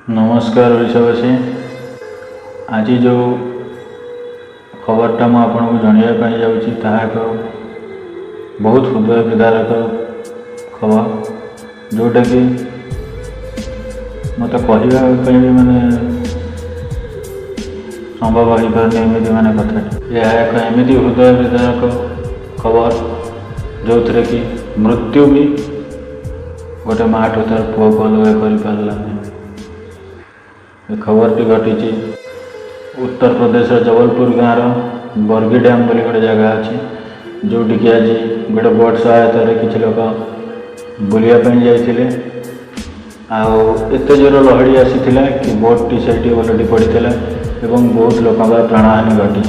नमस्कार ओडिशावासी। आज जो खबरटा मुझे आपको जनवाई जाऊँगी ताहा एक बहुत हृदय विदारक खबर, जोटा कि मत कहवाई भी माने संभव हो पारनी एमती माने कथा। यह एक एमती हृदय विदारक खबर जो थे कि मृत्यु भी गोटे माठू तार पुआ को अलग कर पारा। खबरटी घटी उत्तर प्रदेश जबलपुर गाँव बरगी डैम बोली गोटे जगह अच्छी जोटिक आज गोटे बोट सहायता किसी लोक बुलायापी जाते आते जोर लहड़ी आसी कि बोटी से ओलटी पड़ता और बहुत लोक प्राणहानि घटी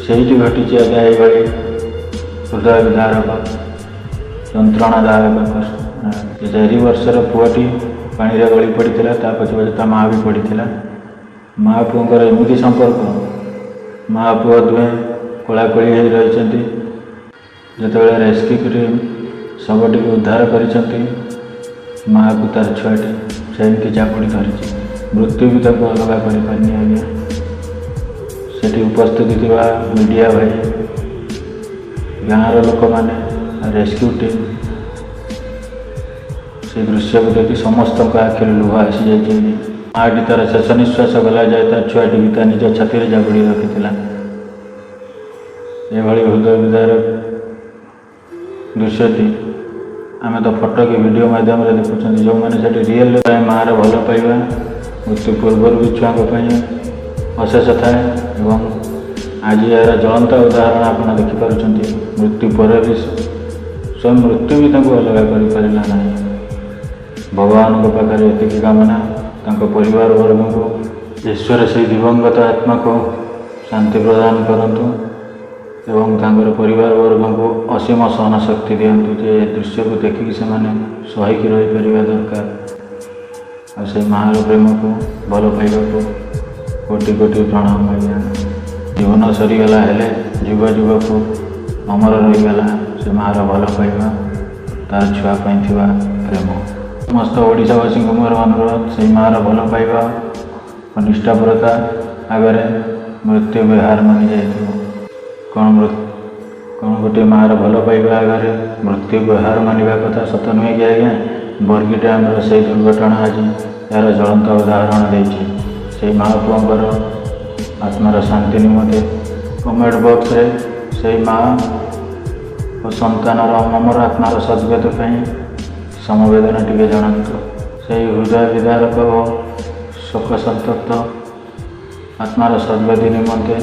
से घटी आज्ञा ये हृदय विदारक यंत्रणादायक 4 वर्षर पुआटी पानी गली पड़ता पचे पचे ता माँ भी पड़ता। माँ पुओं एमती संपर्क माँ पुओ दुहे कोलाकोली हो रही जो रेस्क्यू टीम शवटी उद्धार कर माँ को तार छुआटी से चापुड़ी धरी मृत्यु भी तक अलग कर पारनी। आज्ञा से उपस्थित थी मीडिया भाई गाँव लोक मैंने रेस्क्यू टीम से दृश्य को देखी समस्त आखिर लुह आसी जाए। माँटी तार शेष निश्वास गला जाए तार छुआटी भी तार निज छाती जाबड़ी रखी ये हृदय विदारक दृश्यटी आम तो फोटो कि वीडियो माध्यम देखुं जो मैंने रियल माँ भल पाइबा मृत्यु पूर्व भी छुआ अशेष थाए। आज यार ज्वलंत उदाहरण आप देखिपुं मृत्यु पर भी स्वयं मृत्यु भी अलग कर पारा ना। भगवान को पाखे ये कामना परिवार वर्ग को ईश्वर से दिवंगत आत्मा को शांति प्रदान करंतु एवं परिवार वर्ग को असीम सहन शक्ति दिंतु। जे दृश्य को देखिक से सहीकि रहीपर दरकार से माँ प्रेम को भल पाइबा को कोटि कोटि प्रणाम। आज्ञा जीवन सरीगला हेले जुग जुग को अमर रहीगला से माँ भल पाइबा तार छुआ प्रेम। समस्त ओडिशावासी को मोर अनुरोध से माँ भल पाइबा और निष्ठापरता आगे मृत्यु भी हार मानि जाए। कौन गोटे माँ भल पाइबा आगे मृत्यु को हार मानवा कथा सत नुहे कि आज्ञा बरगी डैम से दुर्घटना आज यार ज्वलंत उदाहरण देती से माँ पुओं आत्मार शांति निमंते कमेंट बॉक्स रे से माँ और संतानर अमर आत्मार सद्गति समवेदना टिके जनातु। से हृदय विदारक और शोक संतप्त आत्मार सद्गति निमंते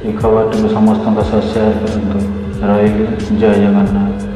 ये खबर समस्त शेयर करूँ। रही जय जगन्नाथ।